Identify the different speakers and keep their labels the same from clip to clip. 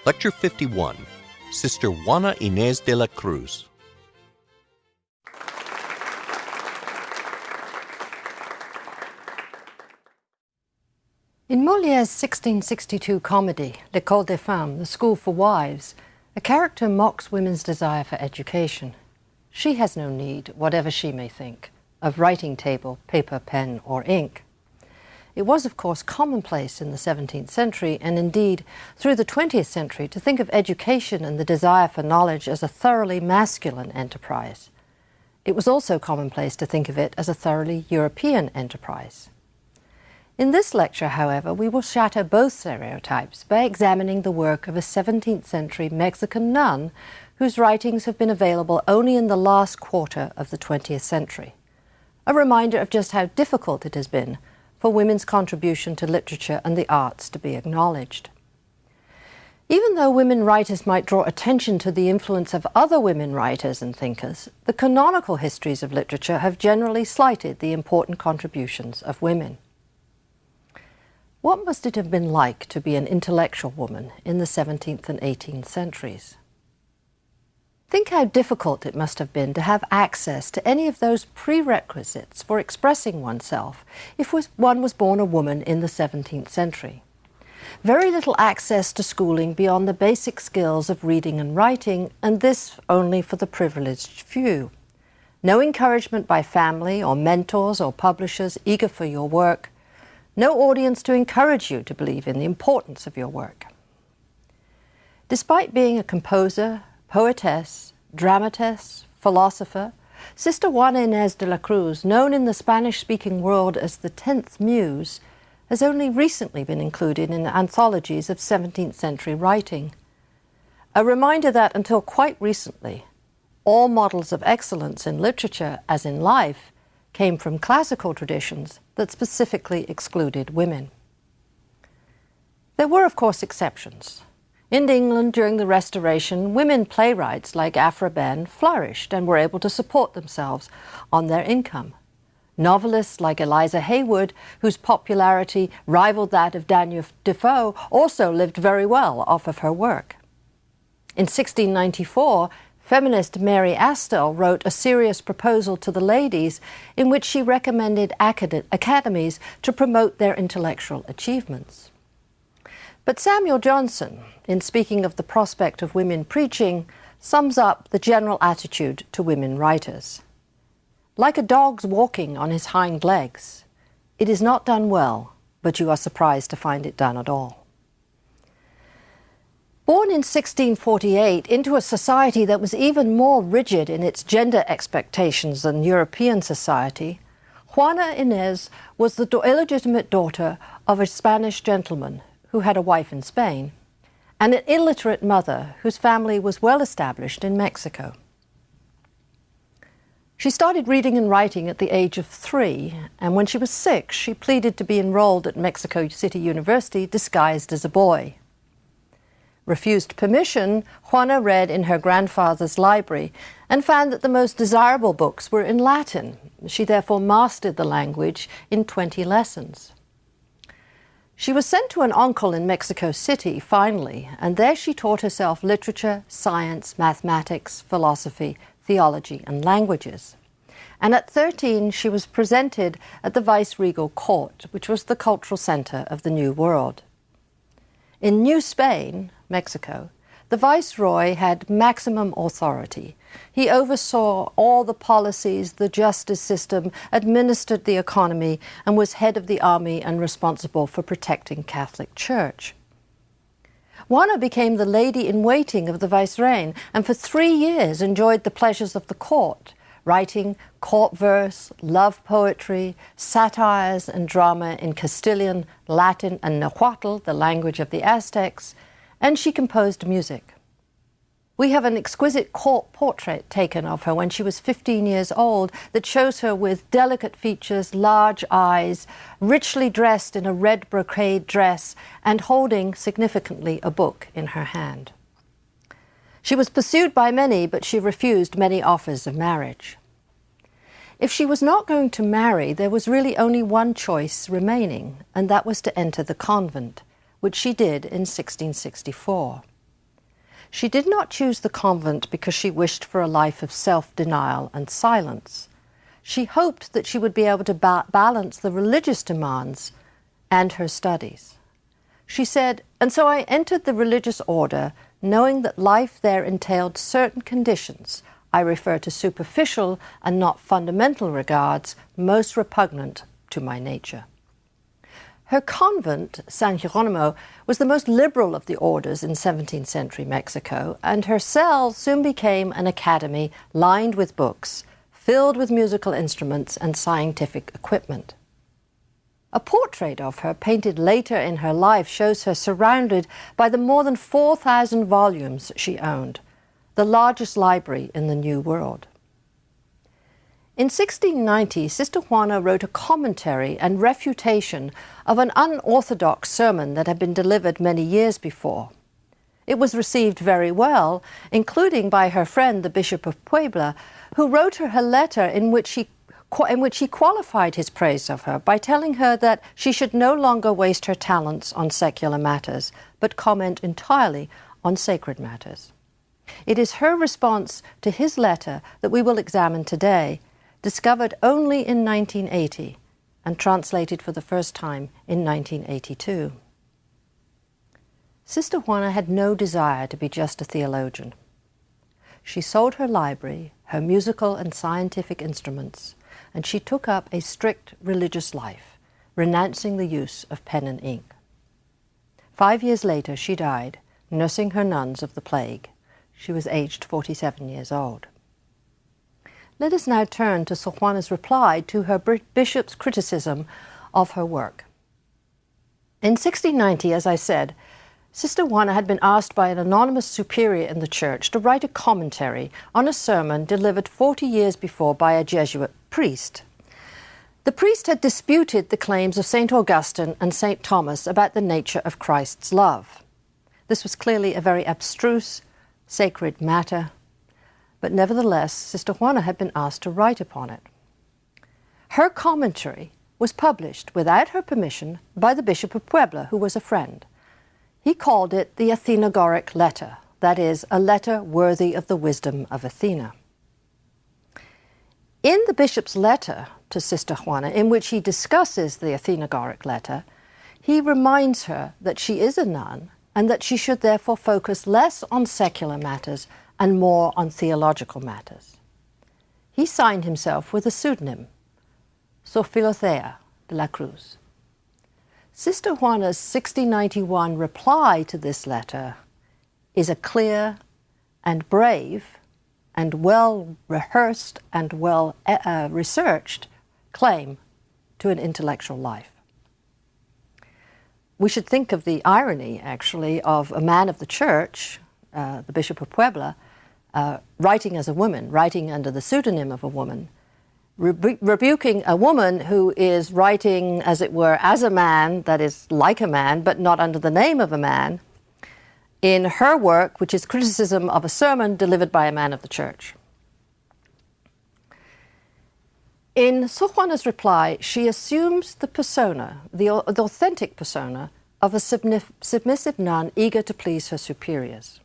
Speaker 1: Lecture 51, Sister Juana Ines de la Cruz.
Speaker 2: In Molière's 1662 comedy, L'École des Femmes, The School for Wives, a character mocks women's desire for education. She has no need, whatever she may think, of writing table, paper, pen, or ink. It was, of course, commonplace in the 17th century, and indeed through the 20th century, to think of education and the desire for knowledge as a thoroughly masculine enterprise. It was also commonplace to think of it as a thoroughly European enterprise. In this lecture, however, we will shatter both stereotypes by examining the work of a 17th century Mexican nun whose writings have been available only in the last quarter of the 20th century. A reminder of just how difficult it has been for women's contribution to literature and the arts to be acknowledged. Even though women writers might draw attention to the influence of other women writers and thinkers, the canonical histories of literature have generally slighted the important contributions of women. What must it have been like to be an intellectual woman in the 17th and 18th centuries? Think how difficult it must have been to have access to any of those prerequisites for expressing oneself if one was born a woman in the 17th century. Very little access to schooling beyond the basic skills of reading and writing, and this only for the privileged few. No encouragement by family or mentors or publishers eager for your work. No audience to encourage you to believe in the importance of your work. Despite being a composer, poetess, dramatess, philosopher, Sister Juana Ines de la Cruz, known in the Spanish-speaking world as the 10th Muse, has only recently been included in anthologies of 17th century writing. A reminder that until quite recently, all models of excellence in literature, as in life, came from classical traditions that specifically excluded women. There were, of course, exceptions. In England during the Restoration, women playwrights like Aphra Behn flourished and were able to support themselves on their income. Novelists like Eliza Haywood, whose popularity rivaled that of Daniel Defoe, also lived very well off of her work. In 1694, feminist Mary Astell wrote a serious proposal to the ladies in which she recommended academies to promote their intellectual achievements. But Samuel Johnson, in speaking of the prospect of women preaching, sums up the general attitude to women writers. Like a dog's walking on his hind legs, it is not done well, but you are surprised to find it done at all. Born in 1648 into a society that was even more rigid in its gender expectations than European society, Juana Ines was the illegitimate daughter of a Spanish gentleman who had a wife in Spain, and an illiterate mother whose family was well established in Mexico. She started reading and writing at the age of 3, and when she was 6, she pleaded to be enrolled at Mexico City University disguised as a boy. Refused permission, Juana read in her grandfather's library and found that the most desirable books were in Latin. She therefore mastered the language in 20 lessons. She was sent to an uncle in Mexico City, finally, and there she taught herself literature, science, mathematics, philosophy, theology, and languages. And at 13, she was presented at the viceregal court, which was the cultural center of the New World. In New Spain, Mexico, the viceroy had maximum authority. He oversaw all the policies, the justice system, administered the economy, and was head of the army and responsible for protecting Catholic Church. Juana became the lady-in-waiting of the vicereine, and for 3 years enjoyed the pleasures of the court, writing court verse, love poetry, satires and drama in Castilian, Latin, and Nahuatl, the language of the Aztecs, and she composed music. We have an exquisite court portrait taken of her when she was 15 years old that shows her with delicate features, large eyes, richly dressed in a red brocade dress, and holding, significantly, a book in her hand. She was pursued by many, but she refused many offers of marriage. If she was not going to marry, there was really only one choice remaining, and that was to enter the convent, which she did in 1664. She did not choose the convent because she wished for a life of self-denial and silence. She hoped that she would be able to balance the religious demands and her studies. She said, "And so I entered the religious order, knowing that life there entailed certain conditions. I refer to superficial and not fundamental regards, most repugnant to my nature." Her convent, San Jeronimo, was the most liberal of the orders in 17th century Mexico, and her cell soon became an academy lined with books, filled with musical instruments and scientific equipment. A portrait of her, painted later in her life, shows her surrounded by the more than 4,000 volumes she owned, the largest library in the New World. In 1690, Sister Juana wrote a commentary and refutation of an unorthodox sermon that had been delivered many years before. It was received very well, including by her friend, the Bishop of Puebla, who wrote her a letter in which he qualified his praise of her by telling her that she should no longer waste her talents on secular matters, but comment entirely on sacred matters. It is her response to his letter that we will examine today, discovered only in 1980 and translated for the first time in 1982. Sister Juana had no desire to be just a theologian. She sold her library, her musical and scientific instruments, and she took up a strict religious life, renouncing the use of pen and ink. 5 years later, she died, nursing her nuns of the plague. She was aged 47 years old. Let us now turn to Sor Juana's reply to her bishop's criticism of her work. In 1690, as I said, Sister Juana had been asked by an anonymous superior in the church to write a commentary on a sermon delivered 40 years before by a Jesuit priest. The priest had disputed the claims of St. Augustine and St. Thomas about the nature of Christ's love. This was clearly a very abstruse, sacred matter, but nevertheless, Sister Juana had been asked to write upon it. Her commentary was published without her permission by the Bishop of Puebla, who was a friend. He called it the Athenagoric letter, that is, a letter worthy of the wisdom of Athena. In the bishop's letter to Sister Juana, in which he discusses the Athenagoric letter, he reminds her that she is a nun and that she should therefore focus less on secular matters and more on theological matters. He signed himself with a pseudonym, Sor Filothea de la Cruz. Sister Juana's 1691 reply to this letter is a clear and brave and well-rehearsed and well-researched claim to an intellectual life. We should think of the irony, actually, of a man of the church, the Bishop of Puebla, writing as a woman, writing under the pseudonym of a woman, rebuking a woman who is writing, as it were, as a man, that is like a man, but not under the name of a man, in her work, which is criticism of a sermon delivered by a man of the church. In Sor Juana's reply, she assumes the persona, the authentic persona, of a submissive nun eager to please her superiors.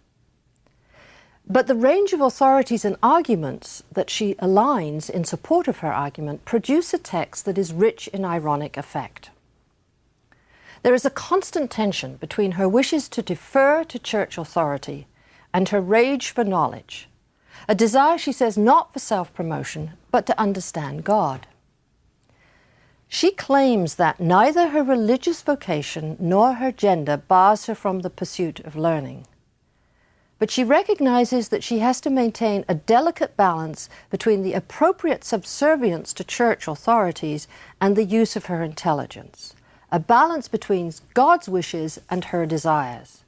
Speaker 2: But the range of authorities and arguments that she aligns in support of her argument produce a text that is rich in ironic effect. There is a constant tension between her wishes to defer to church authority and her rage for knowledge, a desire, she says, not for self-promotion, but to understand God. She claims that neither her religious vocation nor her gender bars her from the pursuit of learning. But she recognizes that she has to maintain a delicate balance between the appropriate subservience to church authorities and the use of her intelligence, a balance between God's wishes and her desires.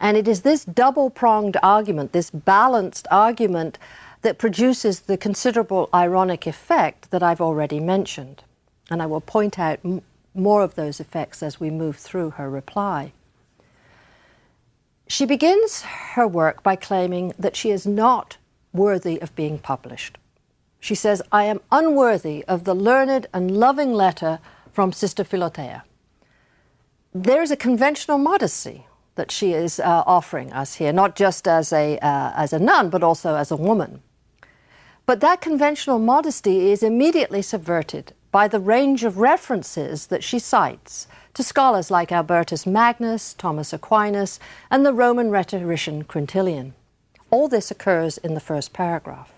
Speaker 2: And it is this double-pronged argument, this balanced argument, that produces the considerable ironic effect that I've already mentioned. And I will point out more of those effects as we move through her reply. She begins her work by claiming that she is not worthy of being published. She says, "I am unworthy of the learned and loving letter from Sister Filothea." There is a conventional modesty that she is offering us here, not just as a nun, but also as a woman. But that conventional modesty is immediately subverted by the range of references that she cites to scholars like Albertus Magnus, Thomas Aquinas, and the Roman rhetorician Quintilian. All this occurs in the first paragraph.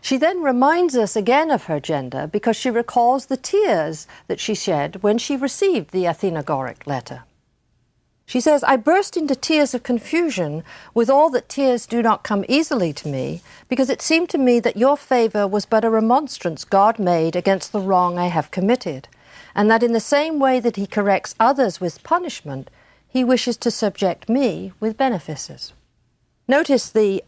Speaker 2: She then reminds us again of her gender because she recalls the tears that she shed when she received the Athenagoric letter. She says, "I burst into tears of confusion with all that tears do not come easily to me, because it seemed to me that your favour was but a remonstrance God made against the wrong I have committed, and that in the same way that he corrects others with punishment, he wishes to subject me with benefices." Notice the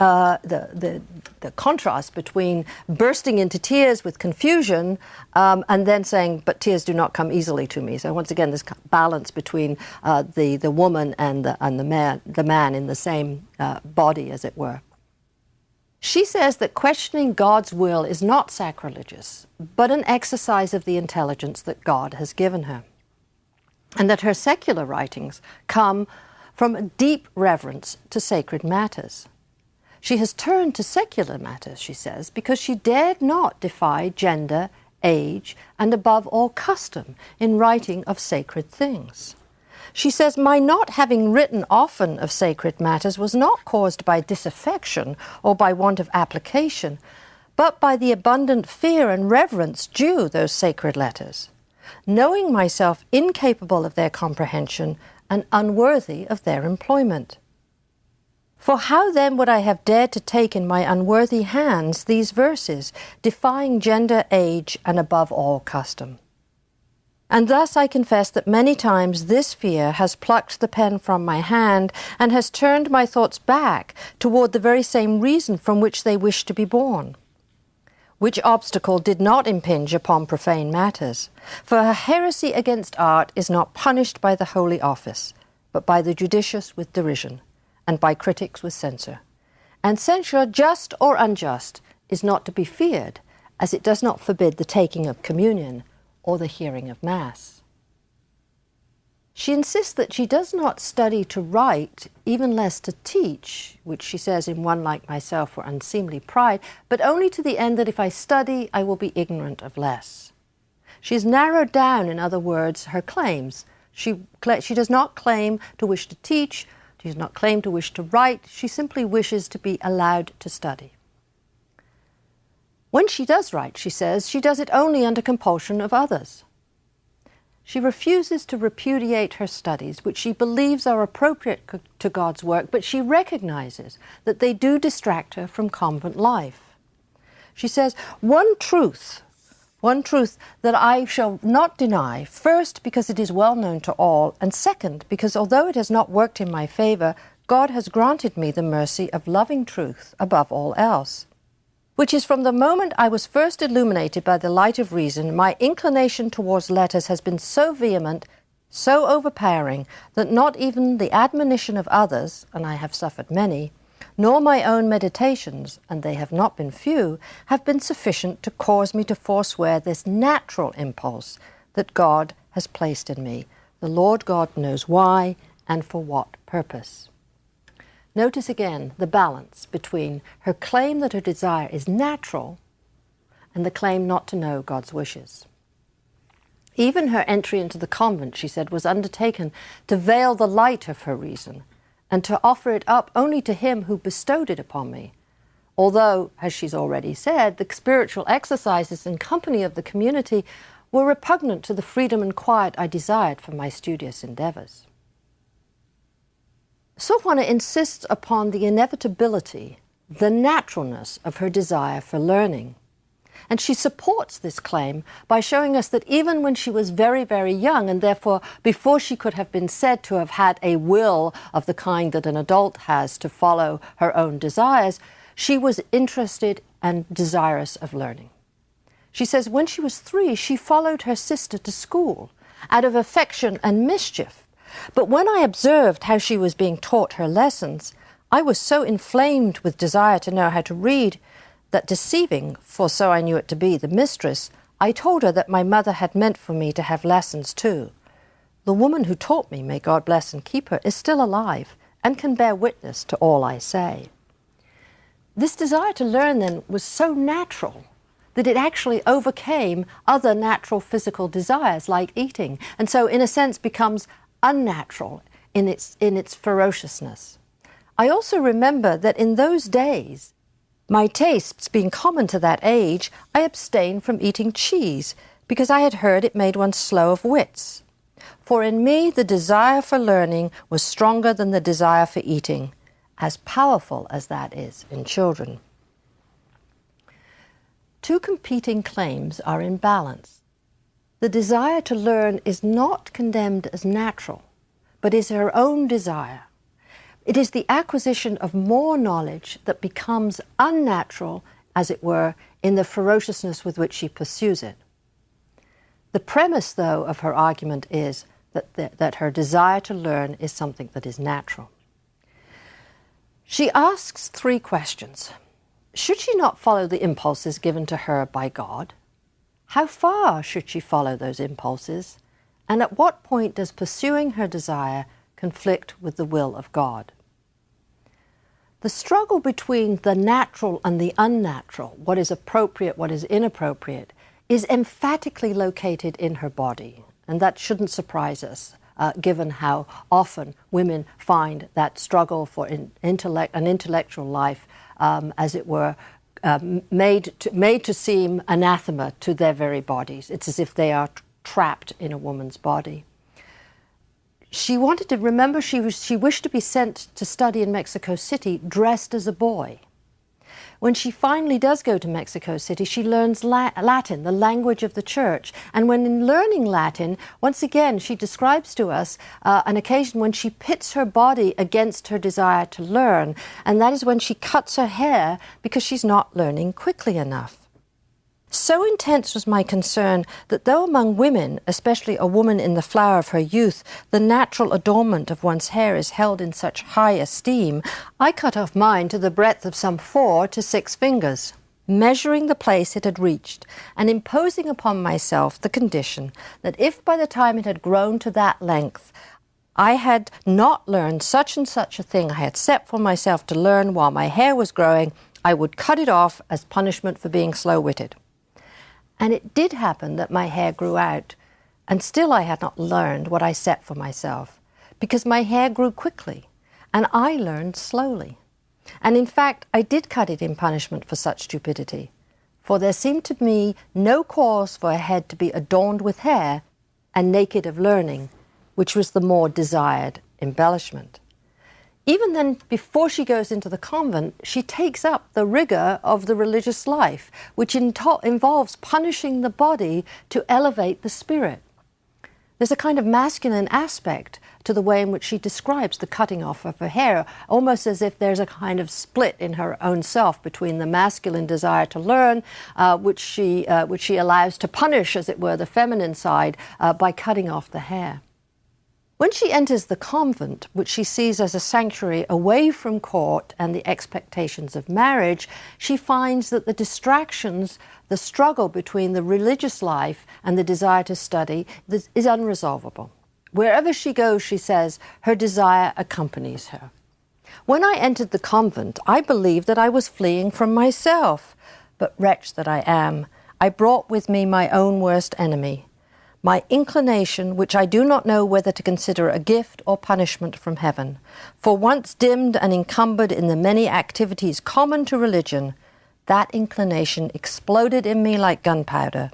Speaker 2: contrast between bursting into tears with confusion and then saying, "But tears do not come easily to me." So once again, this balance between the woman and the man in the same body, as it were. She says that questioning God's will is not sacrilegious, but an exercise of the intelligence that God has given her, and that her secular writings come from a deep reverence to sacred matters. She has turned to secular matters, she says, because she dared not defy gender, age, and above all custom in writing of sacred things. She says, "My not having written often of sacred matters was not caused by disaffection or by want of application, but by the abundant fear and reverence due those sacred letters, knowing myself incapable of their comprehension and unworthy of their employment. For how then would I have dared to take in my unworthy hands these verses, defying gender, age, and above all custom? And thus I confess that many times this fear has plucked the pen from my hand and has turned my thoughts back toward the very same reason from which they wished to be born, which obstacle did not impinge upon profane matters. For a heresy against art is not punished by the Holy Office, but by the judicious with derision, and by critics with censure. And censure, just or unjust, is not to be feared, as it does not forbid the taking of communion or the hearing of Mass." She insists that she does not study to write, even less to teach, which she says in One Like Myself were unseemly pride, but only to the end that if I study, I will be ignorant of less. She has narrowed down, in other words, her claims. She does not claim to wish to teach, she does not claim to wish to write, she simply wishes to be allowed to study. When she does write, she says, she does it only under compulsion of others. She refuses to repudiate her studies, which she believes are appropriate to God's work, but she recognizes that they do distract her from convent life. She says, one truth that I shall not deny, first, because it is well known to all, and second, because although it has not worked in my favor, God has granted me the mercy of loving truth above all else, which is from the moment I was first illuminated by the light of reason, my inclination towards letters has been so vehement, so overpowering, that not even the admonition of others, and I have suffered many, nor my own meditations, and they have not been few, have been sufficient to cause me to forswear this natural impulse that God has placed in me. The Lord God knows why and for what purpose. Notice again the balance between her claim that her desire is natural and the claim not to know God's wishes. Even her entry into the convent, she said, was undertaken to veil the light of her reason and to offer it up only to him who bestowed it upon me. Although, as she's already said, the spiritual exercises and company of the community were repugnant to the freedom and quiet I desired for my studious endeavors. So Juana insists upon the inevitability, the naturalness of her desire for learning. And she supports this claim by showing us that even when she was very, very young, and therefore before she could have been said to have had a will of the kind that an adult has to follow her own desires, she was interested and desirous of learning. She says when she was 3, she followed her sister to school out of affection and mischief. But when I observed how she was being taught her lessons, I was so inflamed with desire to know how to read that, deceiving, for so I knew it to be, the mistress, I told her that my mother had meant for me to have lessons too. The woman who taught me, may God bless and keep her, is still alive and can bear witness to all I say. This desire to learn then was so natural that it actually overcame other natural physical desires like eating, and so in a sense becomes unnatural in its ferociousness. I also remember that in those days, my tastes being common to that age, I abstained from eating cheese because I had heard it made one slow of wits. For in me the desire for learning was stronger than the desire for eating, as powerful as that is in children. Two competing claims are in balance. The desire to learn is not condemned as natural, but is her own desire. It is the acquisition of more knowledge that becomes unnatural, as it were, in the ferociousness with which she pursues it. The premise, though, of her argument is that her desire to learn is something that is natural. She asks three questions. Should she not follow the impulses given to her by God? How far should she follow those impulses? And at what point does pursuing her desire conflict with the will of God? The struggle between the natural and the unnatural, what is appropriate, what is inappropriate, is emphatically located in her body. And that shouldn't surprise us, given how often women find that struggle for an intellectual life, as it were, made to seem anathema to their very bodies. It's as if they are trapped in a woman's body. She wanted to remember she wished to be sent to study in Mexico City dressed as a boy. When she finally does go to Mexico City, she learns Latin, the language of the church. And when in learning Latin, once again, she describes to us an occasion when she pits her body against her desire to learn. And that is when she cuts her hair because she's not learning quickly enough. So intense was my concern that though among women, especially a woman in the flower of her youth, the natural adornment of one's hair is held in such high esteem, I cut off mine to the breadth of some 4 to 6 fingers, measuring the place it had reached and imposing upon myself the condition that if by the time it had grown to that length, I had not learned such and such a thing I had set for myself to learn while my hair was growing, I would cut it off as punishment for being slow-witted. And it did happen that my hair grew out, and still I had not learned what I set for myself, because my hair grew quickly, and I learned slowly. And in fact, I did cut it in punishment for such stupidity, for there seemed to me no cause for a head to be adorned with hair and naked of learning, which was the more desired embellishment. Even then, before she goes into the convent, she takes up the rigor of the religious life, which involves punishing the body to elevate the spirit. There's a kind of masculine aspect to the way in which she describes the cutting off of her hair, almost as if there's a kind of split in her own self between the masculine desire to learn, which she allows to punish, as it were, the feminine side by cutting off the hair. When she enters the convent, which she sees as a sanctuary away from court and the expectations of marriage, she finds that the distractions, the struggle between the religious life and the desire to study is unresolvable. Wherever she goes, she says, her desire accompanies her. When I entered the convent, I believed that I was fleeing from myself. But wretch that I am, I brought with me my own worst enemy, my inclination, which I do not know whether to consider a gift or punishment from heaven. For once dimmed and encumbered in the many activities common to religion, that inclination exploded in me like gunpowder,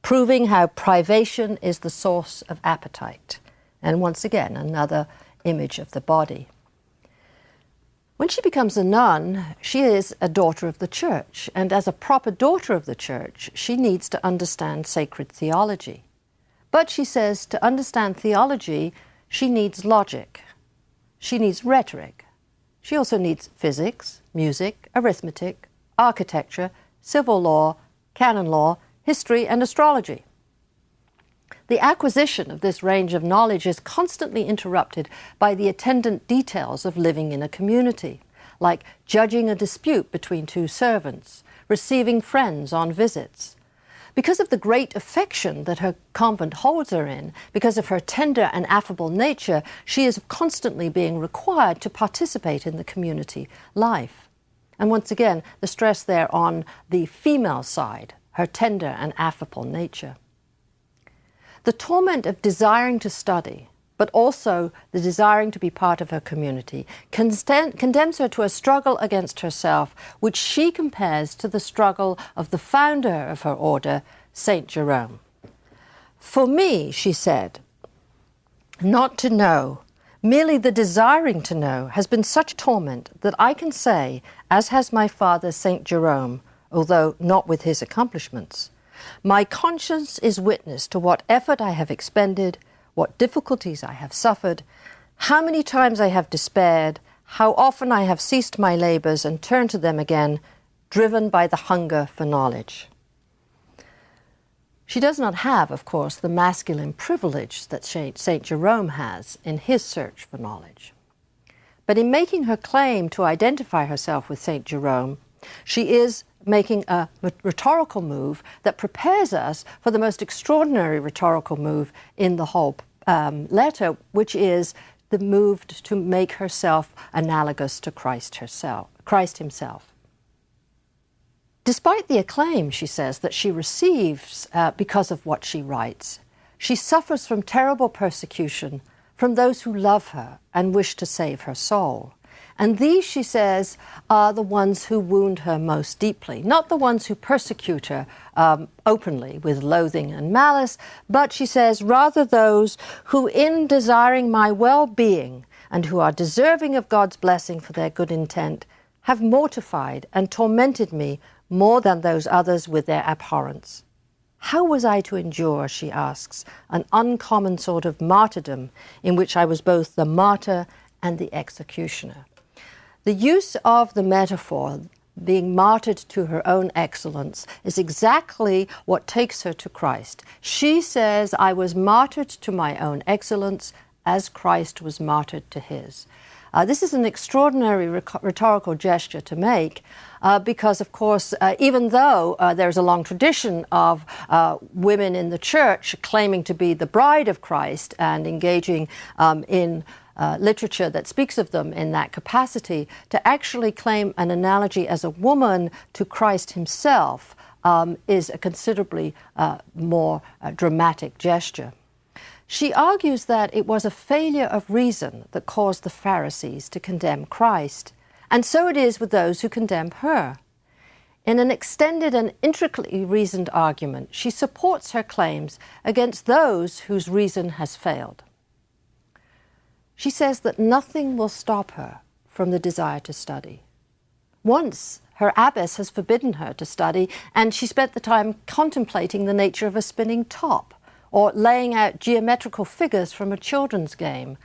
Speaker 2: proving how privation is the source of appetite. And once again, another image of the body. When she becomes a nun, she is a daughter of the church, and as a proper daughter of the church, she needs to understand sacred theology. But she says to understand theology, she needs logic. She needs rhetoric. She also needs physics, music, arithmetic, architecture, civil law, canon law, history, and astrology. The acquisition of this range of knowledge is constantly interrupted by the attendant details of living in a community, like judging a dispute between two servants, receiving friends on visits. Because of the great affection that her convent holds her in, because of her tender and affable nature, she is constantly being required to participate in the community life. And once again, the stress there on the female side, her tender and affable nature. The torment of desiring to study, but also the desiring to be part of her community, condemns her to a struggle against herself, which she compares to the struggle of the founder of her order, Saint Jerome. For me, she said, not to know, merely the desiring to know, has been such torment that I can say, as has my father Saint Jerome, although not with his accomplishments, my conscience is witness to what effort I have expended, what difficulties I have suffered, how many times I have despaired, how often I have ceased my labours and turned to them again, driven by the hunger for knowledge. She does not have, of course, the masculine privilege that Saint Jerome has in his search for knowledge. But in making her claim to identify herself with Saint Jerome, she is making a rhetorical move that prepares us for the most extraordinary rhetorical move in the whole letter, which is the move to make herself analogous to Christ himself. Despite the acclaim, she says, that she receives because of what she writes, she suffers from terrible persecution from those who love her and wish to save her soul. And these, she says, are the ones who wound her most deeply, not the ones who persecute her openly with loathing and malice, but, she says, rather those who, in desiring my well-being and who are deserving of God's blessing for their good intent, have mortified and tormented me more than those others with their abhorrence. How was I to endure, she asks, an uncommon sort of martyrdom in which I was both the martyr and the executioner? The use of the metaphor, being martyred to her own excellence, is exactly what takes her to Christ. She says, I was martyred to my own excellence as Christ was martyred to his. This is an extraordinary rhetorical gesture to make because, of course, even though there's a long tradition of women in the church claiming to be the bride of Christ and engaging in literature that speaks of them in that capacity, to actually claim an analogy as a woman to Christ himself is a considerably more dramatic gesture. She argues that it was a failure of reason that caused the Pharisees to condemn Christ, and so it is with those who condemn her. In an extended and intricately reasoned argument, she supports her claims against those whose reason has failed. She says that nothing will stop her from the desire to study. Once, her abbess has forbidden her to study, and she spent the time contemplating the nature of a spinning top, or laying out geometrical figures from a children's game,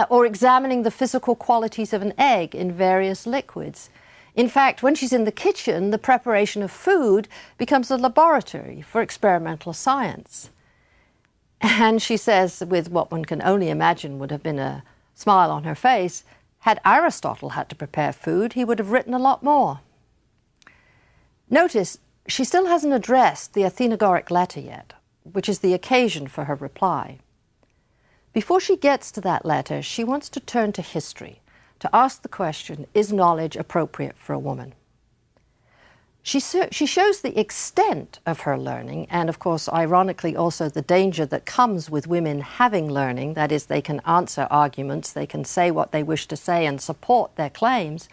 Speaker 2: or examining the physical qualities of an egg in various liquids. In fact, when she's in the kitchen, the preparation of food becomes a laboratory for experimental science. And she says, with what one can only imagine would have been a smile on her face, had Aristotle had to prepare food, he would have written a lot more. Notice, she still hasn't addressed the Athenagoric letter yet, which is the occasion for her reply. Before she gets to that letter, she wants to turn to history, to ask the question, is knowledge appropriate for a woman? She shows the extent of her learning, and of course, ironically, also the danger that comes with women having learning, that is, they can answer arguments, they can say what they wish to say and support their claims.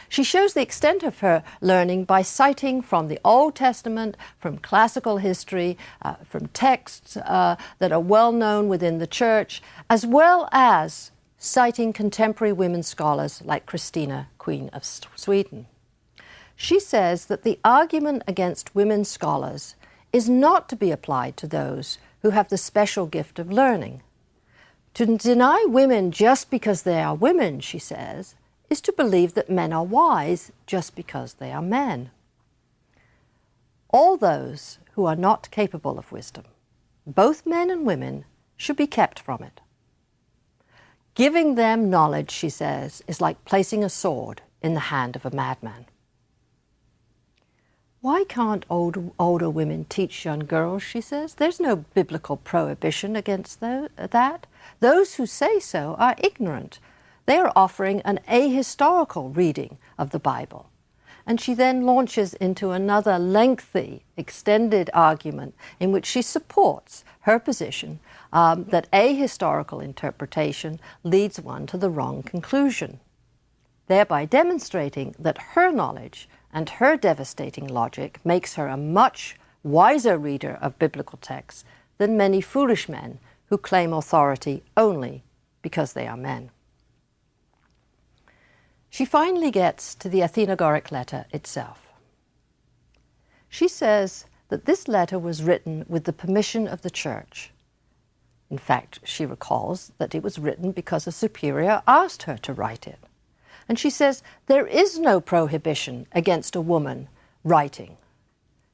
Speaker 2: She shows the extent of her learning by citing from the Old Testament, from classical history, from texts that are well known within the church, as well as citing contemporary women scholars like Christina, Queen of Sweden. She says that the argument against women scholars is not to be applied to those who have the special gift of learning. To deny women just because they are women, she says, is to believe that men are wise just because they are men. All those who are not capable of wisdom, both men and women, should be kept from it. Giving them knowledge, she says, is like placing a sword in the hand of a madman. Why can't older women teach young girls, she says? There's no biblical prohibition against that. Those who say so are ignorant. They are offering an ahistorical reading of the Bible. And she then launches into another lengthy, extended argument in which she supports her position that ahistorical interpretation leads one to the wrong conclusion, thereby demonstrating that her knowledge and her devastating logic makes her a much wiser reader of biblical texts than many foolish men who claim authority only because they are men. She finally gets to the Athenagoric letter itself. She says that this letter was written with the permission of the church. In fact, she recalls that it was written because a superior asked her to write it. And she says there is no prohibition against a woman writing.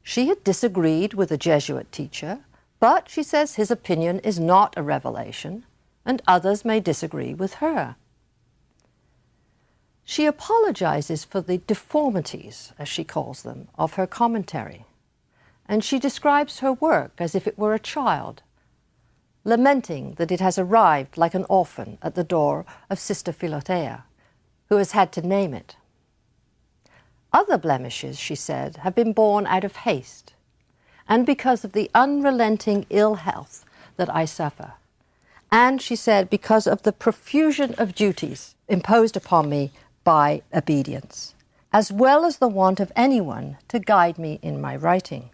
Speaker 2: She had disagreed with a Jesuit teacher, but she says his opinion is not a revelation, and others may disagree with her. She apologizes for the deformities, as she calls them, of her commentary, and she describes her work as if it were a child, lamenting that it has arrived like an orphan at the door of Sister Philothea, who has had to name it. Other blemishes, she said, have been born out of haste, and because of the unrelenting ill health that I suffer, and, she said, because of the profusion of duties imposed upon me by obedience, as well as the want of anyone to guide me in my writing,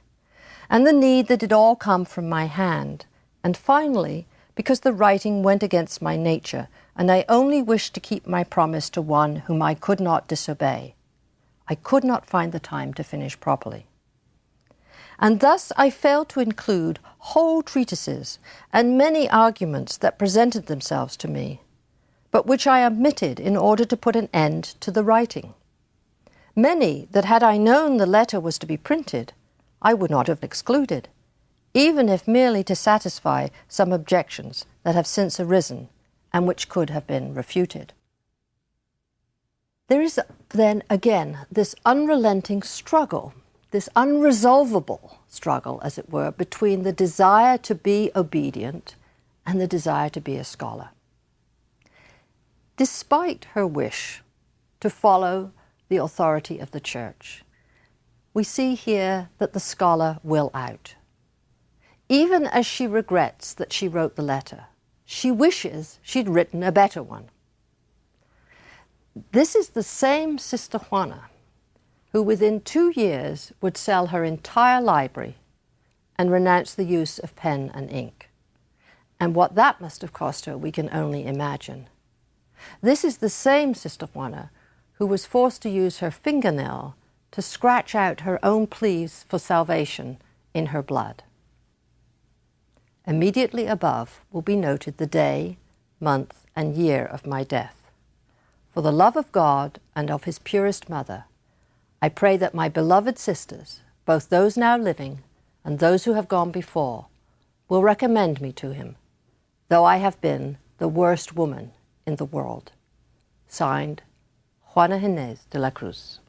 Speaker 2: and the need that it all come from my hand, and finally, because the writing went against my nature, and I only wished to keep my promise to one whom I could not disobey. I could not find the time to finish properly. And thus I failed to include whole treatises and many arguments that presented themselves to me, but which I omitted in order to put an end to the writing. Many that, had I known the letter was to be printed, I would not have excluded, even if merely to satisfy some objections that have since arisen and which could have been refuted. There is then again this unrelenting struggle, this unresolvable struggle, as it were, between the desire to be obedient and the desire to be a scholar. Despite her wish to follow the authority of the church, we see here that the scholar will out. Even as she regrets that she wrote the letter, she wishes she'd written a better one. This is the same Sister Juana who within 2 years would sell her entire library and renounce the use of pen and ink. And what that must have cost her, we can only imagine. This is the same Sister Juana who was forced to use her fingernail to scratch out her own pleas for salvation in her blood. Immediately above will be noted the day, month, and year of my death. For the love of God and of his purest mother, I pray that my beloved sisters, both those now living and those who have gone before, will recommend me to him, though I have been the worst woman in the world. Signed, Juana Ines de la Cruz.